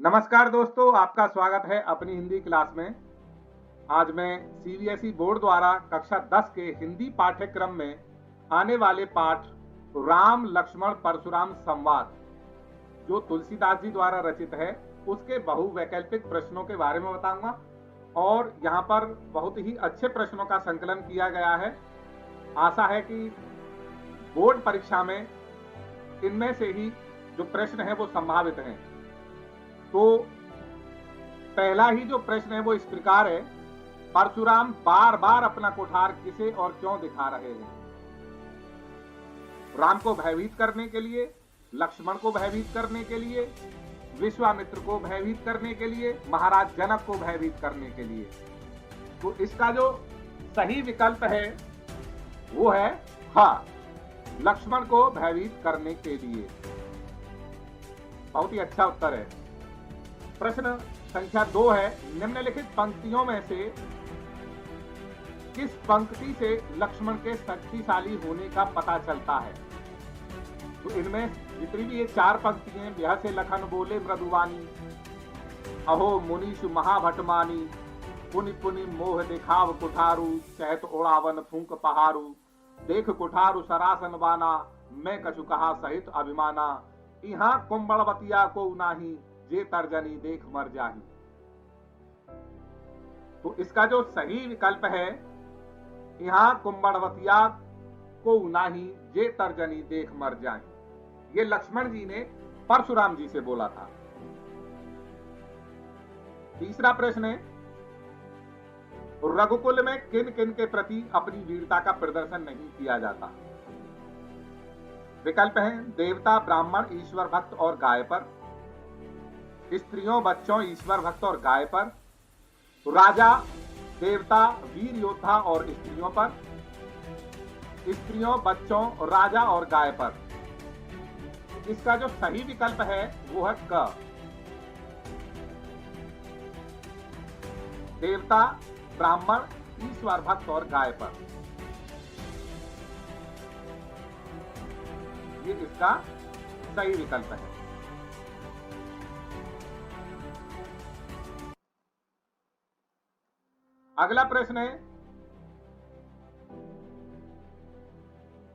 नमस्कार दोस्तों, आपका स्वागत है अपनी हिंदी क्लास में। आज मैं सीबीएसई बोर्ड द्वारा कक्षा 10 के हिंदी पाठ्यक्रम में आने वाले पाठ राम लक्ष्मण परशुराम संवाद जो तुलसीदास जी द्वारा रचित है उसके बहुवैकल्पिक प्रश्नों के बारे में बताऊंगा। और यहाँ पर बहुत ही अच्छे प्रश्नों का संकलन किया गया है। आशा है कि बोर्ड परीक्षा में इनमें से ही जो प्रश्न है वो संभावित हैं। तो पहला ही जो प्रश्न है वो इस प्रकार है, परशुराम बार बार अपना कुठार किसे और क्यों दिखा रहे हैं? राम को भयभीत करने के लिए, लक्ष्मण को भयभीत करने के लिए, विश्वामित्र को भयभीत करने के लिए, महाराज जनक को भयभीत करने के लिए। तो इसका जो सही विकल्प है वो है हाँ, लक्ष्मण को भयभीत करने के लिए। बहुत ही अच्छा उत्तर है। प्रश्न संख्या 2 है, निम्नलिखित पंक्तियों में से किस पंक्ति से लक्ष्मण के शक्तिशाली होने का पता चलता है? तो इनमें जितनी भी ये 4 पंक्तियां, ब्याह से लखन बोले मृदुवानी, अहो मुनीषु महाभटमानी, पुनि पुनि मोह दिखाव कुठारू, कहत ओढ़ावन फूंक पहारू, देख कुठारू सरासन बाना, मैं कछु कहा सहित अभिमाना, यहाँ कुंभड़वतिया को नाही, जे तर्जनी देख मर जाही। तो इसका जो सही विकल्प है, यहाँ कुंभड़वतिया को नाही, जे तर्जनी देख मर जाही, ये लक्ष्मण जी ने परशुराम जी से बोला था। तीसरा प्रश्न है, रघुकुल में किन किन के प्रति अपनी वीरता का प्रदर्शन नहीं किया जाता? विकल्प हैं देवता, ब्राह्मण, ईश्वर भक्त और गाय पर, स्त्रियों, बच्चों, ईश्वर भक्त और गाय पर, राजा, देवता, वीर योद्धा और स्त्रियों पर, स्त्रियों, बच्चों, राजा और गाय पर। इसका जो सही विकल्प है वो है क, देवता, ब्राह्मण, ईश्वर भक्त और गाय पर। ये इसका सही विकल्प है। अगला प्रश्न है,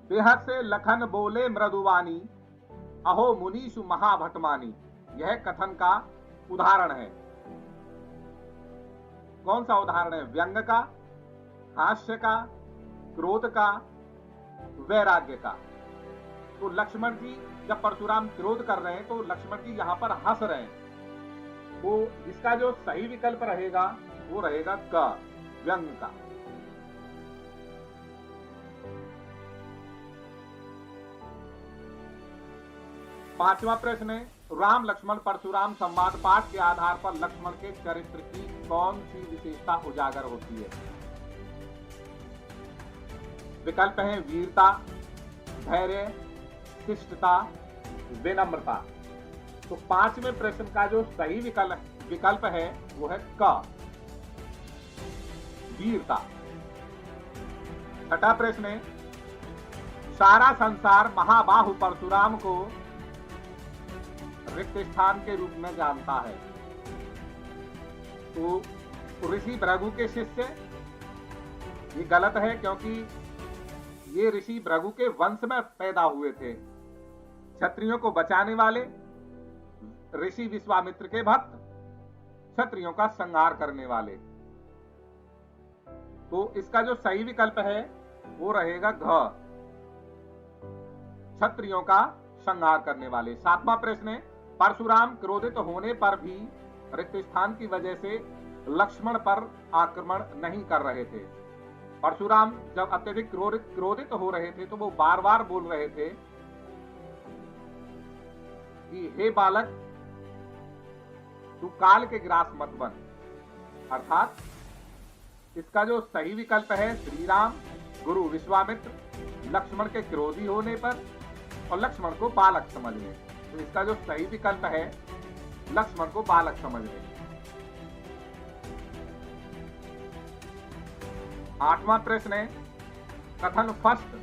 बेहद से लखन बोले मृदुवानी, अहो मुनीषु महाभटमानी, यह कथन का उदाहरण है। कौन सा उदाहरण है? व्यंग का, हास्य का, क्रोध का, वैराग्य का। तो लक्ष्मण जी जब परशुराम क्रोध कर रहे हैं तो लक्ष्मण जी यहां पर हंस रहे हैं। तो इसका जो सही विकल्प रहेगा वो रहेगा क, व्यंग का। पांचवा प्रश्न है, राम लक्ष्मण परशुराम संवाद पाठ के आधार पर लक्ष्मण के चरित्र की कौन सी विशेषता उजागर होती है? विकल्प हैं वीरता, धैर्य, शिष्टता, विनम्रता। तो पांचवें प्रश्न का जो सही विकल्प है वो है क, वीरता। छठा प्रश्न है, सारा संसार महाबाहु परशुराम को रिक्त स्थान के रूप में जानता है। तो ऋषि भृगु के शिष्य, ये गलत है क्योंकि ये ऋषि भृगु के वंश में पैदा हुए थे। क्षत्रियों को बचाने वाले, ऋषि विश्वामित्र के भक्त, क्षत्रियों का संहार करने वाले। तो इसका जो सही विकल्प है वो रहेगा घ, क्षत्रियों का संहार करने वाले। सातवां प्रश्न है, परशुराम क्रोधित होने पर भी रिक्त स्थान की वजह से लक्ष्मण पर आक्रमण नहीं कर रहे थे। परशुराम जब अत्यधिक क्रोधित हो रहे थे तो वो बार बार बोल रहे थे कि हे बालक, तू काल के ग्रास मत बन। अर्थात इसका जो सही विकल्प है, श्री राम गुरु विश्वामित्र लक्ष्मण के क्रोधी होने पर और लक्ष्मण को बालक समझने। तो इसका जो सही विकल्प है, लक्ष्मण को बालक समझने। आठवां प्रश्न है, कथन फर्स्ट,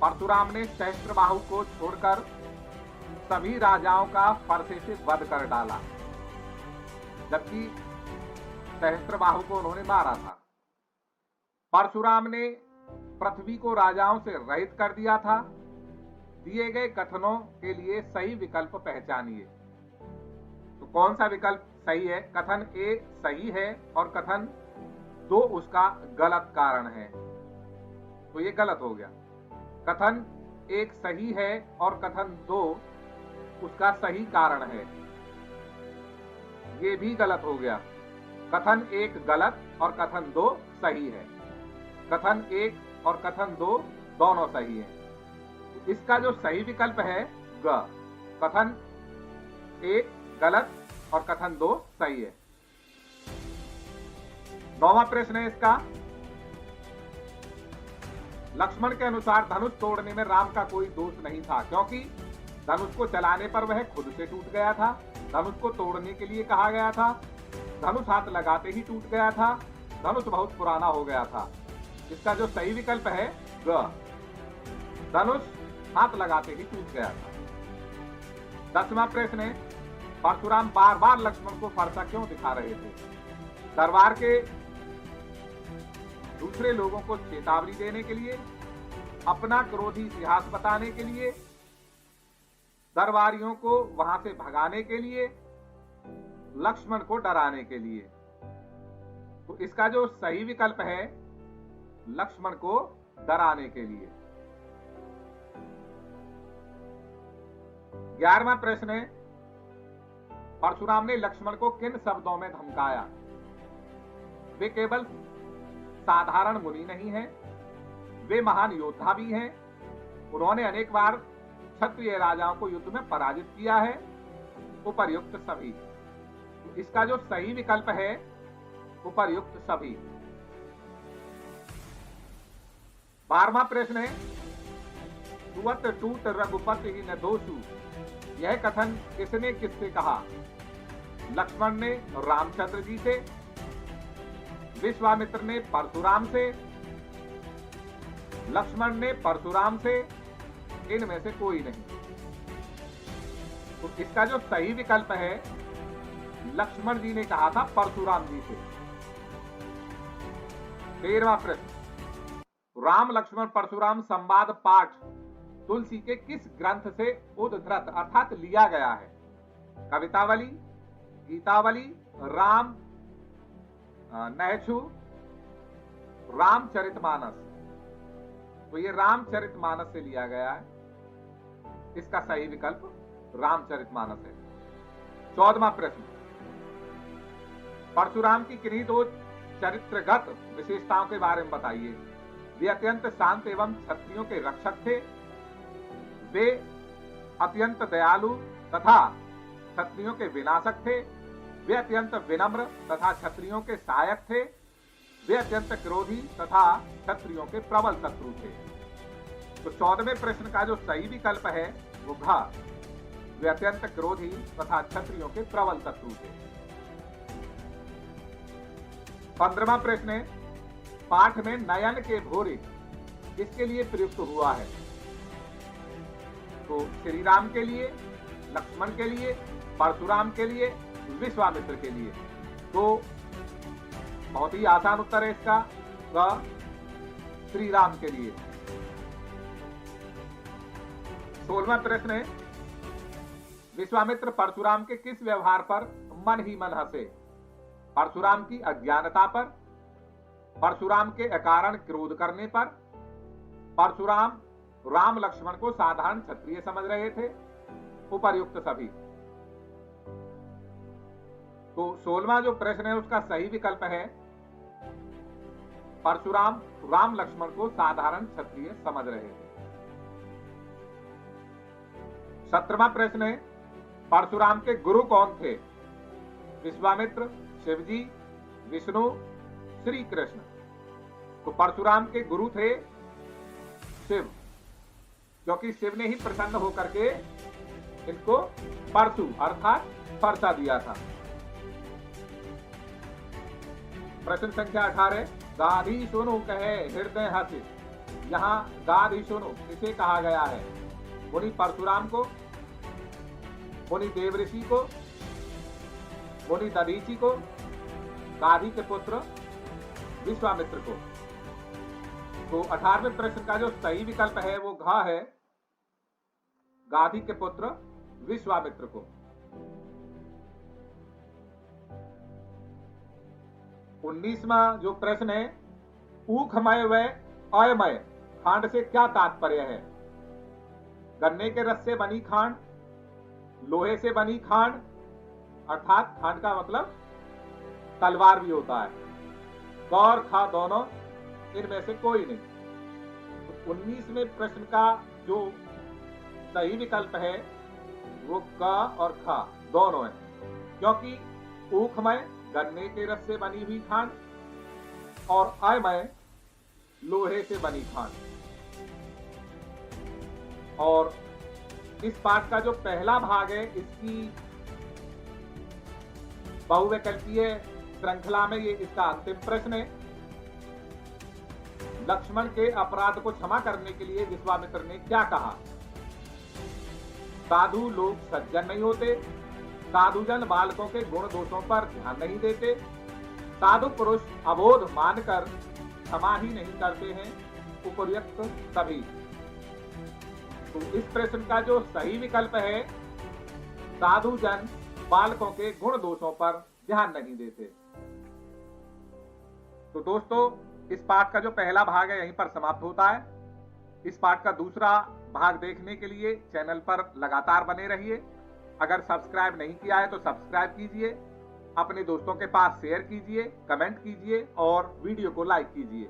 परशुराम ने सहस्त्रबाहु को छोड़कर सभी राजाओं का फरसे से वध कर डाला। जबकि सहस्त्रबाहु को उन्होंने मारा था। परशुराम ने पृथ्वी को राजाओं से रहित कर दिया था। दिए गए कथनों के लिए सही विकल्प पहचानिए। तो कौन सा विकल्प सही है? कथन ए सही है और कथन 2 उसका गलत कारण है। तो ये गलत हो गया। कथन 1 सही है और कथन 2 उसका सही कारण है। ये भी गलत हो गया। कथन 1 गलत और कथन 2 सही है। कथन 1 और कथन 2 दोनों सही है। इसका जो सही विकल्प है ग। कथन 1 गलत और कथन 2 सही है। 9वां प्रश्न है इसका। लक्ष्मण के अनुसार धनुष तोड़ने में राम का कोई दोष नहीं था, क्योंकि धनुष को चलाने पर वह खुद से टूट गया था। धनुष को तोड़ने के लिए कहा गया था। धनुष हाथ लगाते ही टूट गया था। धनुष बहुत पुराना हो गया था। इसका जो सही विकल्प है ग। धनुष हाथ लगाते ही टूट गया था। 10वां प्रश्न है। परशुराम बार बार लक्ष्मण को फरसा क्यों दिखा रहे थे? दरबार के दूसरे लोगों को चेतावनी देने के लिए, अपना क्रोधी इतिहास बताने के लिए, दरबारियों को वहां से भगाने के लिए, लक्ष्मण को डराने के लिए। तो इसका जो सही विकल्प है लक्ष्मण को डराने के लिए। 11वां प्रश्न है। परशुराम ने लक्ष्मण को किन शब्दों में धमकाया? वे केवल साधारण मुनि नहीं हैं, वे महान योद्धा भी हैं। उन्होंने अनेक बार क्षत्रिय राजाओं को युद्ध में पराजित किया है। उपर्युक्त सभी। तो इसका जो सही विकल्प है उपर्युक्त सभी। 12वां प्रश्न है। सुवत टूट रघुपति ही न दोषु। यह कथन किसने किससे कहा? लक्ष्मण ने रामचंद्र जी से, विश्वामित्र ने परशुराम से, लक्ष्मण ने परशुराम से, इनमें से कोई नहीं। तो इसका जो सही विकल्प है लक्ष्मण जी ने कहा था परशुराम जी से। 13वां प्रश्न। राम लक्ष्मण परशुराम संवाद पाठ तुलसी के किस ग्रंथ से उद्धृत अर्थात लिया गया है? कवितावली, गीतावली, राम नैछु, रामचरितमानस। तो ये रामचरितमानस से लिया गया है। इसका सही विकल्प रामचरितमानस है। 14वां प्रश्न। परशुराम की किन्हीं 2 चरित्रगत विशेषताओं के बारे में बताइए। वे अत्यंत शांत एवं क्षत्रियों के रक्षक थे। वे अत्यंत दयालु तथा क्षत्रियों के विनाशक थे। वे अत्यंत विनम्र तथा क्षत्रियों के सहायक थे। वे अत्यंत क्रोधी तथा क्षत्रियों के प्रबल शत्रु थे। तो 14वें प्रश्न का जो सही विकल्प है वो घ। वे अत्यंत क्रोधी तथा क्षत्रियों के प्रबल शत्रु थे। 15वां प्रश्न है। पाठ में नयन के भोरे किसके लिए प्रयुक्त हुआ है? तो श्री राम के लिए, लक्ष्मण के लिए, परशुराम के लिए, विश्वामित्र के लिए। तो बहुत ही आसान उत्तर है इसका ग। श्री राम के लिए। 16वां प्रश्न है। विश्वामित्र परशुराम के किस व्यवहार पर मन ही मन हंसे? परशुराम की अज्ञानता पर, परशुराम के अकारण क्रोध करने पर, परशुराम राम लक्ष्मण को साधारण क्षत्रिय समझ रहे थे, उपर्युक्त सभी। तो 16वां जो प्रश्न है उसका सही विकल्प है परशुराम राम लक्ष्मण को साधारण क्षत्रिय समझ रहे थे। 17वां प्रश्न है। परशुराम के गुरु कौन थे? विश्वामित्र, शिवजी, विष्णु, श्री कृष्ण। तो परशुराम के गुरु थे शिव, क्योंकि शिव ने ही प्रसन्न होकर के इनको परशु अर्थात फरसा दिया था। प्रश्न संख्या 18। गाधी सुनो कहे हृदय हर्षि। यहाँ गाधी सुनो किसे कहा गया है? मुनि परशुराम को, मुनि देवऋषि को, मुनि दधीचि को, गाधी के पुत्र विश्वामित्र को। तो 18वें प्रश्न का जो सही विकल्प है वो घ है, गाधी के पुत्र विश्वामित्र को। 19वां जो प्रश्न है, ऊखमय व अयमय खांड से क्या तात्पर्य है? गन्ने के रस से बनी खांड, लोहे से बनी खांड, अर्थात खांड का मतलब तलवार भी होता है, क और ख दोनों, इनमें से कोई नहीं। तो 19वें प्रश्न का जो सही विकल्प है वो क और ख दोनों है, क्योंकि ऊखमय गन्ने के रस से बनी हुई खांड और अयमय लोहे से बनी खांड। और इस पाठ का जो पहला भाग है, इसकी बहुविकल्पीय श्रृंखला में ये इसका अंतिम प्रश्न है। लक्ष्मण के अपराध को क्षमा करने के लिए विश्वामित्र ने क्या कहा? साधु लोग सज्जन नहीं होते, साधुजन बालकों के गुण दोषों पर ध्यान नहीं देते, साधु पुरुष अबोध मानकर क्षमा ही नहीं करते हैं, उपर्युक्त सभी। तो इस प्रश्न का जो सही विकल्प है, साधुजन बालकों के गुण दोषों पर ध्यान नहीं देते। तो दोस्तों, इस पाठ का जो पहला भाग है यहीं पर समाप्त होता है। इस पाठ का दूसरा भाग देखने के लिए चैनल पर लगातार बने रहिए। अगर सब्सक्राइब नहीं किया है तो सब्सक्राइब कीजिए, अपने दोस्तों के पास शेयर कीजिए, कमेंट कीजिए और वीडियो को लाइक कीजिए।